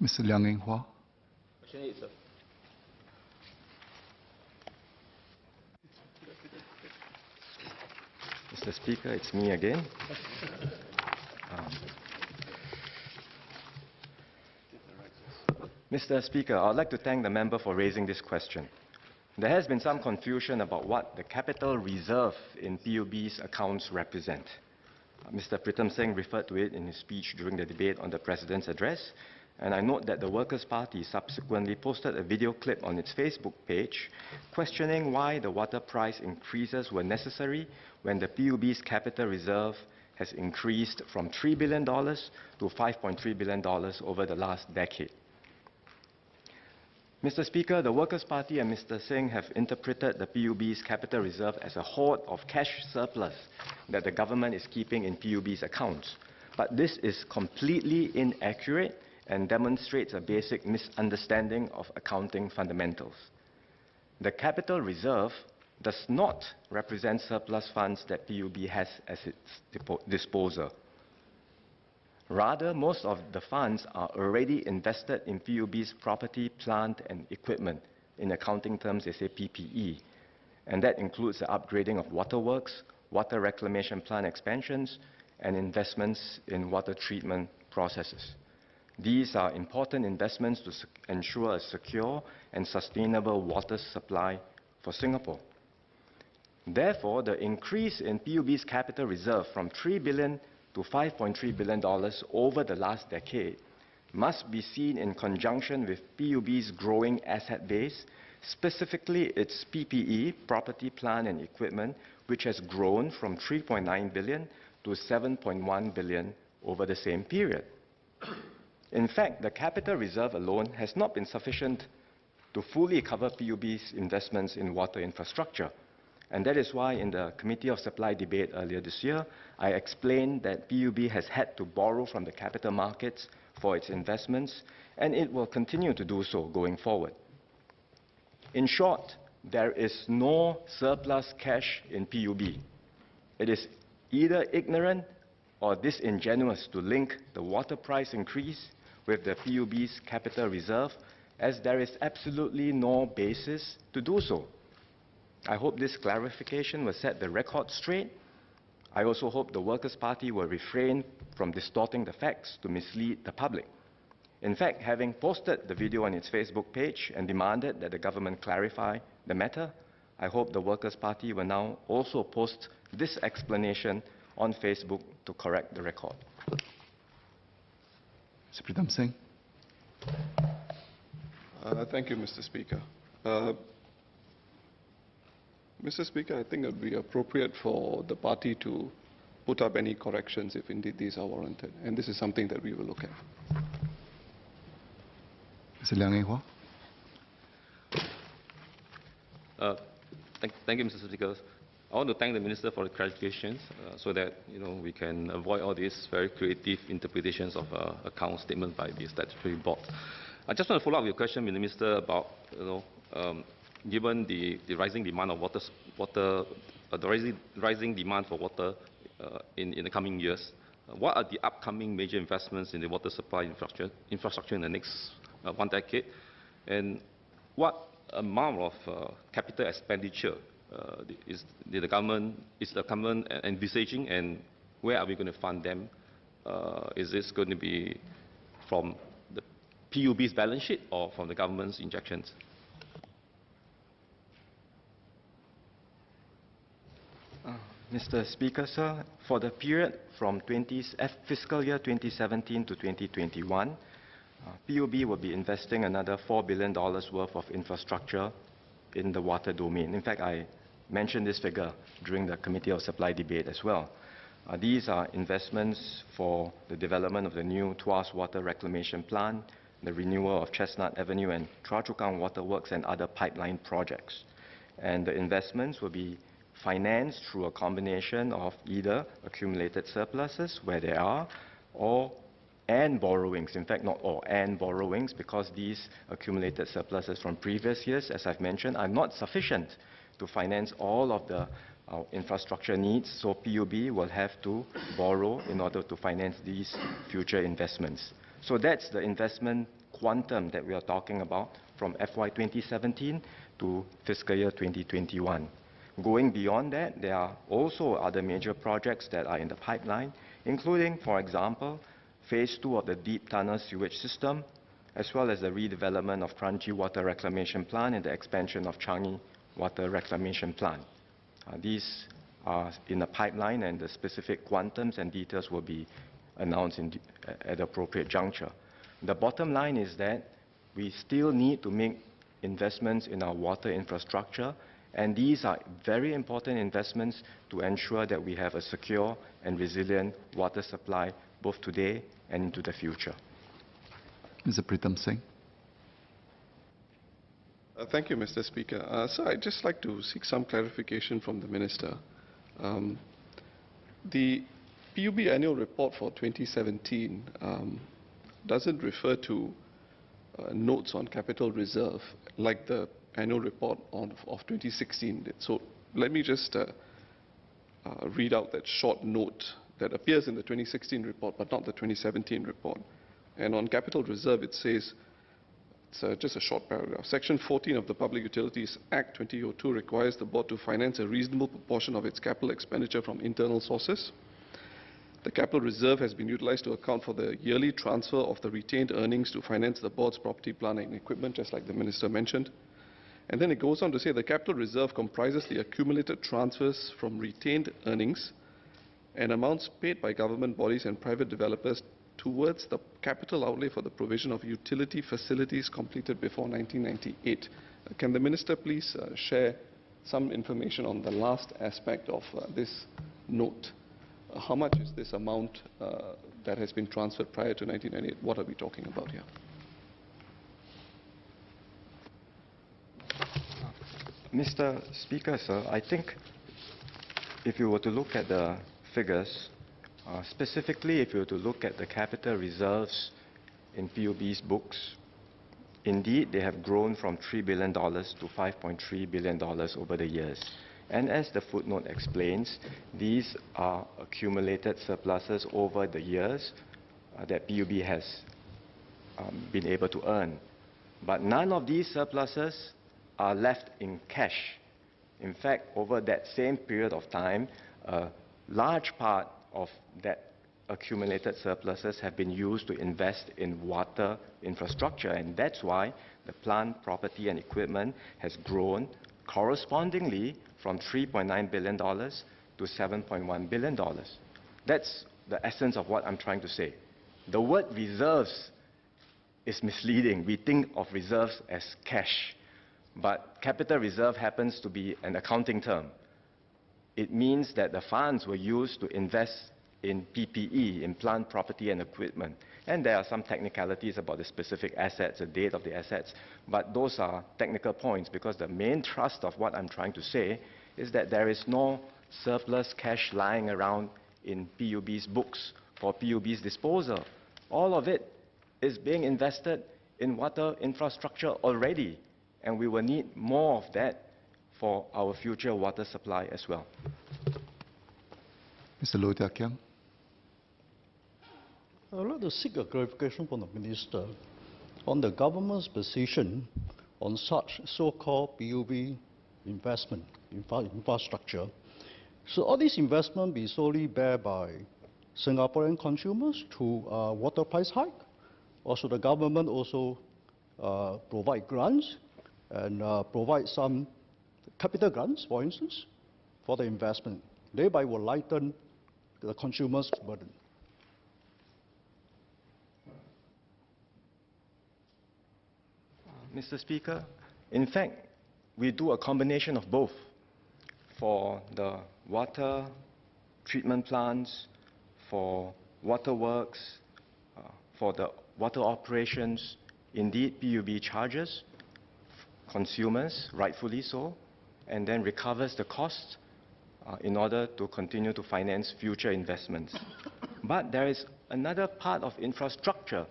Mr. Liang Eng-hua. Question 8, sir. Mr. Speaker, it's me again. Mr. Speaker, I'd like to thank the member for raising this question. There has been some confusion about what the capital reserve in PUB's accounts represent. Mr. Pritam Singh referred to it in his speech during the debate on the President's address, and I note that the Workers' Party subsequently posted a video clip on its Facebook page questioning why the water price increases were necessary when the PUB's capital reserve has increased from $3 billion to $5.3 billion over the last decade. Mr. Speaker, the Workers' Party and Mr. Singh have interpreted the PUB's capital reserve as a hoard of cash surplus that the government is keeping in PUB's accounts. But this is completely inaccurate and demonstrates a basic misunderstanding of accounting fundamentals. The capital reserve does not represent surplus funds that PUB has at its disposal. Rather, most of the funds are already invested in PUB's property, plant, and equipment. In accounting terms, they say PPE. And that includes the upgrading of waterworks, water reclamation plant expansions, and investments in water treatment processes. These are important investments to ensure a secure and sustainable water supply for Singapore. Therefore, the increase in PUB's capital reserve from $3 billion to $5.3 billion over the last decade must be seen in conjunction with PUB's growing asset base, specifically its PPE, property, plant and equipment, which has grown from $3.9 billion to $7.1 billion over the same period. In fact, the capital reserve alone has not been sufficient to fully cover PUB's investments in water infrastructure. And that is why in the Committee of Supply debate earlier this year, I explained that PUB has had to borrow from the capital markets for its investments, and it will continue to do so going forward. In short, there is no surplus cash in PUB. It is either ignorant or disingenuous to link the water price increase with the PUB's capital reserve, as there is absolutely no basis to do so. I hope this clarification will set the record straight. I also hope the Workers' Party will refrain from distorting the facts to mislead the public. In fact, having posted the video on its Facebook page and demanded that the government clarify the matter, I hope the Workers' Party will now also post this explanation on Facebook to correct the record. Mr. Pritam Singh. Thank you, Mr. Speaker. Mr. Speaker, I think it would be appropriate for the party to put up any corrections if indeed these are warranted. And this is something that we will look at. Mr. Liang Eng-hua. Thank you, Mr. Speaker. I want to thank the Minister for the clarifications so that we can avoid all these very creative interpretations of account statements by the statutory board. I just want to follow up your question, Minister, about given the rising demand of rising demand for water in the coming years, what are the upcoming major investments in the water supply infrastructure in the next 1 decade, and what amount of capital expenditure is the government envisaging, and where are we going to fund them? Is this going to be from the PUB's balance sheet or from the government's injections? Mr. Speaker, sir, for the period from fiscal year 2017 to 2021, PUB will be investing another $4 billion worth of infrastructure in the water domain. In fact, I mentioned this figure during the Committee of Supply debate as well. These are investments for the development of the new Tuas Water Reclamation Plant, the renewal of Chestnut Avenue and Choa Chu Kang Waterworks and other pipeline projects. And the investments will be financed through a combination of either accumulated surpluses, where there are, and borrowings. In fact, not all, and borrowings, because these accumulated surpluses from previous years, as I've mentioned, are not sufficient to finance all of the infrastructure needs, so PUB will have to borrow in order to finance these future investments. So that's the investment quantum that we are talking about from FY 2017 to fiscal year 2021. Going beyond that, there are also other major projects that are in the pipeline, including, for example, Phase 2 of the Deep Tunnel Sewage System, as well as the redevelopment of Kranji Water Reclamation Plant and the expansion of Changi Water Reclamation Plant. These are in the pipeline, and the specific quantums and details will be announced at the appropriate juncture. The bottom line is that we still need to make investments in our water infrastructure, and these are very important investments to ensure that we have a secure and resilient water supply both today and into the future. Mr. Pritam Singh. Thank you, Mr. Speaker. Sir, I'd just like to seek some clarification from the Minister. The PUB annual report for 2017 doesn't refer to notes on capital reserve like the annual report of 2016 did. So let me just read out that short note that appears in the 2016 report but not the 2017 report. And on capital reserve it says, it's just a short paragraph, Section 14 of the Public Utilities Act 2002 requires the board to finance a reasonable proportion of its capital expenditure from internal sources. The capital reserve has been utilized to account for the yearly transfer of the retained earnings to finance the board's property, plant and equipment, just like the Minister mentioned. And then it goes on to say the capital reserve comprises the accumulated transfers from retained earnings and amounts paid by government bodies and private developers towards the capital outlay for the provision of utility facilities completed before 1998. Can the Minister please share some information on the last aspect of this note? How much is this amount that has been transferred prior to 1998? What are we talking about here? Mr. Speaker, sir, I think if you were to look at the figures, specifically if you were to look at the capital reserves in PUB's books, indeed they have grown from $3 billion to $5.3 billion over the years. And as the footnote explains, these are accumulated surpluses over the years that PUB has been able to earn. But none of these surpluses are left in cash. In fact, over that same period of time, a large part of that accumulated surpluses have been used to invest in water infrastructure, and that's why the plant, property and equipment has grown correspondingly from $3.9 billion to $7.1 billion. That's the essence of what I'm trying to say. The word reserves is misleading. We think of reserves as cash, but capital reserve happens to be an accounting term. It means that the funds were used to invest in PPE, in plant, property and equipment. And there are some technicalities about the specific assets, the date of the assets, but those are technical points, because the main thrust of what I'm trying to say is that there is no surplus cash lying around in PUB's books for PUB's disposal. All of it is being invested in water infrastructure already, and we will need more of that for our future water supply as well. Mr. Loh Teck Kiang. I would like to seek a clarification from the Minister on the government's position on such so-called PUB investment infrastructure. So all these investment be solely bear by Singaporean consumers through water price hike, or should the government also provide grants and provide some capital grants, for instance, for the investment, thereby will lighten the consumer's burden? Mr. Speaker, in fact, we do a combination of both. For the water treatment plants, for waterworks, for the water operations, indeed PUB charges consumers, rightfully so, and then recovers the costs in order to continue to finance future investments. But there is another part of infrastructure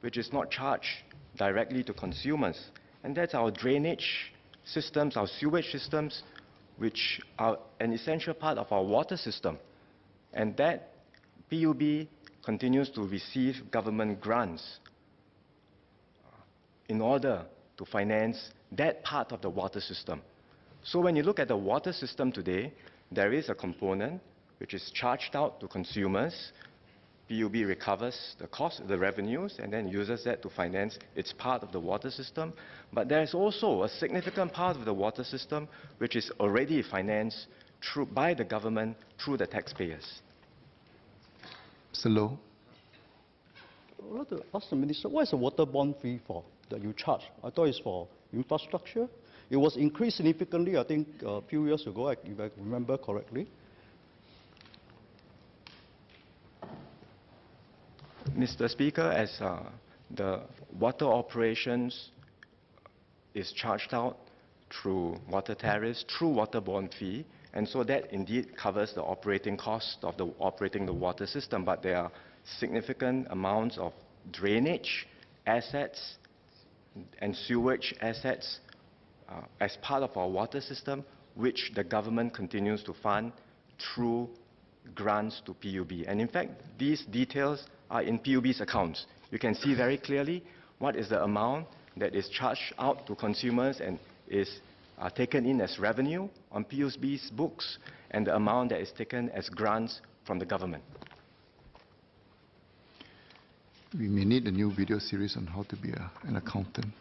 which is not charged directly to consumers, and that's our drainage systems, our sewage systems, which are an essential part of our water system. And that PUB continues to receive government grants. in order to finance that part of the water system. So when you look at the water system today, there is a component which is charged out to consumers. PUB recovers the cost, the revenues, and then uses that to finance its part of the water system. But there's also a significant part of the water system which is already financed by the government through the taxpayers. Mr. Low, I would like to ask the Minister, what is the water bond fee for that you charge? I thought it's for infrastructure. It was increased significantly, I think, a few years ago, if I remember correctly. Mr. Speaker, as the water operations is charged out through water tariffs, through water bond fee, and so that indeed covers the operating cost of operating the water system. But there are significant amounts of drainage assets and sewage assets as part of our water system, which the government continues to fund through grants to PUB. And in fact, these details are in PUB's accounts. You can see very clearly what is the amount that is charged out to consumers and is taken in as revenue on PUB's books, and the amount that is taken as grants from the government. we may need a new video series on how to be an accountant.